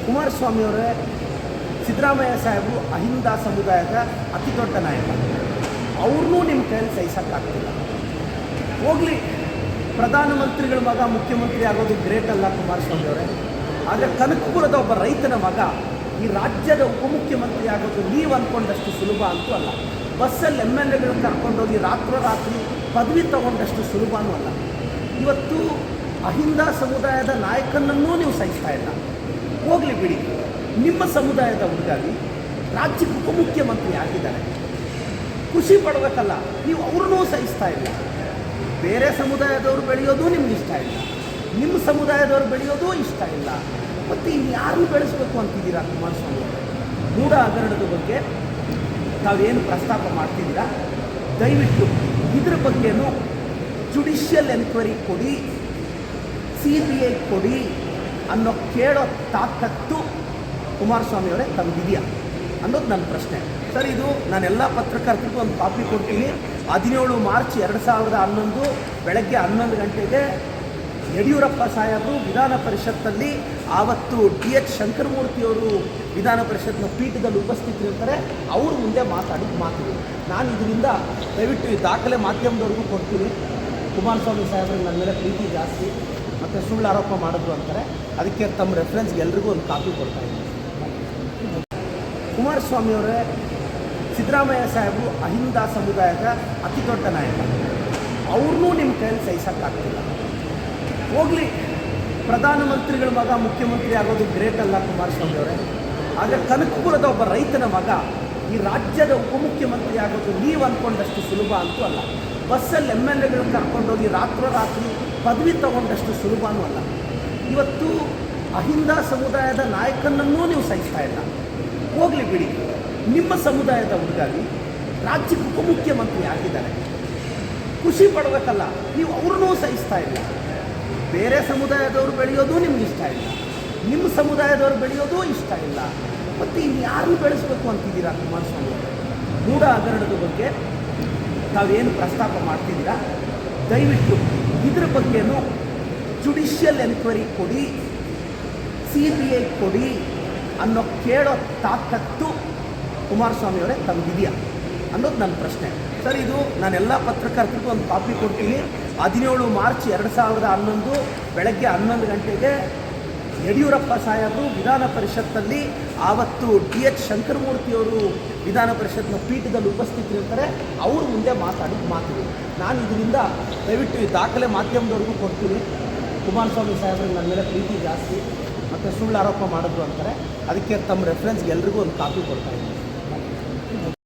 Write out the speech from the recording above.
ಕುಮಾರಸ್ವಾಮಿಯವರೇ, ಸಿದ್ದರಾಮಯ್ಯ ಸಾಹೇಬರು ಅಹಿಂದ ಸಮುದಾಯದ ಅತಿ ದೊಡ್ಡ ನಾಯಕ. ಅವ್ರನ್ನೂ ನಿಮ್ಮ ಕೈಯಲ್ಲಿ ಸಹಿಸೋಕ್ಕಾಗ್ತಿಲ್ಲ. ಹೋಗಲಿ, ಪ್ರಧಾನಮಂತ್ರಿಗಳ ಮಗ ಮುಖ್ಯಮಂತ್ರಿ ಆಗೋದು ಗ್ರೇಟ್ ಅಲ್ಲ ಕುಮಾರಸ್ವಾಮಿಯವರೇ. ಆದರೆ ಕನಕಪುರದ ಒಬ್ಬ ರೈತನ ಮಗ ಈ ರಾಜ್ಯದ ಉಪಮುಖ್ಯಮಂತ್ರಿ ಆಗೋದು ನೀವು ಅಂದ್ಕೊಂಡಷ್ಟು ಸುಲಭ ಅಂತೂ ಅಲ್ಲ. ಬಸ್ಸಲ್ಲಿ MLAಗಳನ್ನ ಕರ್ಕೊಂಡೋಗಿ ರಾತ್ರೋರಾತ್ರಿ ಪದವಿ ತಗೊಂಡಷ್ಟು ಸುಲಭನೂ ಅಲ್ಲ. ಇವತ್ತು ಅಹಿಂದ ಸಮುದಾಯದ ನಾಯಕನನ್ನೂ ನೀವು ಸಹಿಸ್ತಾ ಇಲ್ಲ. ಹೋಗಲಿ ಬಿಡಿ, ನಿಮ್ಮ ಸಮುದಾಯದ ಹುಡುಗಾಗಿ ರಾಜ್ಯಕ್ಕೆ ಉಪಮುಖ್ಯಮಂತ್ರಿ ಆಗಿದ್ದಾರೆ, ಖುಷಿ ಪಡಬೇಕಲ್ಲ. ನೀವು ಅವ್ರನ್ನೂ ಸಹಿಸ್ತಾ ಇಲ್ಲ. ಬೇರೆ ಸಮುದಾಯದವರು ಬೆಳೆಯೋದು ನಿಮ್ಗೆ ಇಷ್ಟ ಇಲ್ಲ, ನಿಮ್ಮ ಸಮುದಾಯದವರು ಬೆಳೆಯೋದು ಇಷ್ಟ ಇಲ್ಲ. ಮತ್ತು ಇನ್ಯಾರನ್ನು ಬೆಳೆಸಬೇಕು ಅಂತಿದ್ದೀರಾ ಕುಮಾರಸ್ವಾಮಿ ಅವರು? ಮೂಢ ಹಗರಣದ ಬಗ್ಗೆ ತಾವೇನು ಪ್ರಸ್ತಾಪ ಮಾಡ್ತಿದ್ದೀರಾ, ದಯವಿಟ್ಟು ಇದ್ರ ಬಗ್ಗೆನೂ ಜುಡಿಷಿಯಲ್ ಎನ್ಕ್ವೈರಿ ಕೊಡಿ, CBI ಕೊಡಿ ಅನ್ನೋ ಕೇಳೋ ತಾಕತ್ತು ಕುಮಾರಸ್ವಾಮಿಯವರೇ ತಮಗಿದೆಯಾ ಅನ್ನೋದು ನನ್ನ ಪ್ರಶ್ನೆ. ಸರ್, ಇದು ನಾನೆಲ್ಲ ಪತ್ರಕರ್ತರಿಗೂ ಒಂದು ಕಾಪಿ ಕೊಡ್ತೀನಿ. 17 ಮಾರ್ಚ್ 2011 ಬೆಳಗ್ಗೆ 11 ಗಂಟೆಗೆ ಯಡಿಯೂರಪ್ಪ ಸಾಹೇಬರು ವಿಧಾನ ಪರಿಷತ್ತಲ್ಲಿ, ಆವತ್ತು DH ಶಂಕರಮೂರ್ತಿಯವರು ವಿಧಾನ ಪರಿಷತ್ನ ಪೀಠದಲ್ಲಿ ಉಪಸ್ಥಿತರಿರ್ತಾರೆ, ಅವ್ರ ಮುಂದೆ ಮಾತಾಡಿದ ಮಾತುಗಳು. ನಾನು ಇದರಿಂದ ದಯವಿಟ್ಟು ಈ ದಾಖಲೆ ಮಾಧ್ಯಮದವ್ರಿಗೂ ಕೊಡ್ತೀನಿ. ಕುಮಾರಸ್ವಾಮಿ ಸಾಹೇಬ್ರಿಗೆ ನನ್ನ ಮೇಲೆ ಪ್ರೀತಿ ಜಾಸ್ತಿ ಮತ್ತು ಸುಳ್ಳು ಆರೋಪ ಮಾಡಿದ್ರು ಅಂತಾರೆ, ಅದಕ್ಕೆ ತಮ್ಮ ರೆಫರೆನ್ಸ್ಗೆ ಎಲ್ರಿಗೂ ಒಂದು ಕಾಪಿ ಕೊಡ್ತಾಯಿದ್ದೀನಿ. ಕುಮಾರಸ್ವಾಮಿಯವರೇ, ಸಿದ್ದರಾಮಯ್ಯ ಸಾಹೇಬರು ಅಹಿಂದ ಸಮುದಾಯದ ಅತಿ ದೊಡ್ಡ ನಾಯಕ. ಅವ್ರನ್ನೂ ನಿಮ್ಮ ಕೈಯಲ್ಲಿ ಸಹಿಸೋಕ್ಕಾಗ್ತಿಲ್ಲ. ಹೋಗಲಿ, ಪ್ರಧಾನಮಂತ್ರಿಗಳ ಮಗ ಮುಖ್ಯಮಂತ್ರಿ ಆಗೋದು ಗ್ರೇಟ್ ಅಲ್ಲ ಕುಮಾರಸ್ವಾಮಿಯವರೇ. ಆದರೆ ಕನಕಪುರದ ಒಬ್ಬ ರೈತನ ಮಗ ಈ ರಾಜ್ಯದ ಉಪಮುಖ್ಯಮಂತ್ರಿ ಆಗೋದು ನೀವು ಅಂದ್ಕೊಂಡಷ್ಟು ಸುಲಭ ಅಂತೂ ಅಲ್ಲ. ಬಸ್ಸಲ್ಲಿ MLAಗಳನ್ನ ಕರ್ಕೊಂಡೋಗಿ ರಾತ್ರೋರಾತ್ರಿ ಪದವಿ ತಗೊಂಡಷ್ಟು ಸುಲಭನೂ ಅಲ್ಲ. ಇವತ್ತು ಅಹಿಂದ ಸಮುದಾಯದ ನಾಯಕನನ್ನೂ ನೀವು ಸಹಿಸ್ತಾ ಇಲ್ಲ. ಹೋಗಲಿ ಬಿಡಿ, ನಿಮ್ಮ ಸಮುದಾಯದ ಹುಡುಗಾಗಿ ರಾಜ್ಯಕ್ಕೆ ಉಪಮುಖ್ಯಮಂತ್ರಿ ಆಗಿದ್ದಾರೆ, ಖುಷಿ ಪಡಬೇಕಲ್ಲ. ನೀವು ಅವ್ರನ್ನೂ ಸಹಿಸ್ತಾ ಇಲ್ಲ. ಬೇರೆ ಸಮುದಾಯದವರು ಬೆಳೆಯೋದು ನಿಮ್ಗೆ ಇಷ್ಟ ಇಲ್ಲ, ನಿಮ್ಮ ಸಮುದಾಯದವರು ಬೆಳೆಯೋದು ಇಷ್ಟ ಇಲ್ಲ. ಮತ್ತು ಇನ್ಯಾರನ್ನು ಬೆಳೆಸಬೇಕು ಅಂತಿದ್ದೀರಾ ಕುಮಾರಸ್ವಾಮಿ ಅವರು? ಮೂಢ ಹಗರಣದ ಬಗ್ಗೆ ತಾವೇನು ಪ್ರಸ್ತಾಪ ಮಾಡ್ತಿದ್ದೀರಾ, ದಯವಿಟ್ಟು ಇದ್ರ ಬಗ್ಗೆನೂ ಜುಡಿಷಿಯಲ್ ಎನ್ಕ್ವೈರಿ ಕೊಡಿ, CBI ಕೊಡಿ ಅನ್ನೋ ಕೇಳೋ ತಾಕತ್ತು ಕುಮಾರಸ್ವಾಮಿಯವರೇ ತಮಗಿದೆಯಾ ಅನ್ನೋದು ನನ್ನ ಪ್ರಶ್ನೆ. ಸರ್, ಇದು ನಾನೆಲ್ಲ ಪತ್ರಕರ್ತರಿಗೂ ಒಂದು ಕಾಪಿ ಕೊಡ್ತೀನಿ. 17 ಮಾರ್ಚ್ 2011 ಬೆಳಗ್ಗೆ 11 ಗಂಟೆಗೆ ಯಡಿಯೂರಪ್ಪ ಸಾಹೇಬರು ವಿಧಾನ ಪರಿಷತ್ತಲ್ಲಿ, ಆವತ್ತು DH ಶಂಕರಮೂರ್ತಿಯವರು ವಿಧಾನ ಪರಿಷತ್ನ ಪೀಠದಲ್ಲಿ ಉಪಸ್ಥಿತರಿರ್ತಾರೆ, ಅವ್ರ ಮುಂದೆ ಮಾತಾಡಿದ ಮಾತುಗಳು. ನಾನು ಇದರಿಂದ ದಯವಿಟ್ಟು ಈ ದಾಖಲೆ ಮಾಧ್ಯಮದವ್ರಿಗೂ ಕೊಡ್ತೀನಿ. ಕುಮಾರಸ್ವಾಮಿ ಸಾಹೇಬ್ರಿಗೆ ನನ್ನ ಮೇಲೆ ಪ್ರೀತಿ ಜಾಸ್ತಿ ಮತ್ತು ಸುಳ್ಳು ಆರೋಪ ಮಾಡಿದ್ರು ಅಂತಾರೆ, ಅದಕ್ಕೆ ತಮ್ಮ ರೆಫರೆನ್ಸ್ಗೆ ಎಲ್ರಿಗೂ ಒಂದು ಕಾಪಿ ಕೊಡ್ತಾಯಿದ್ದೀನಿ.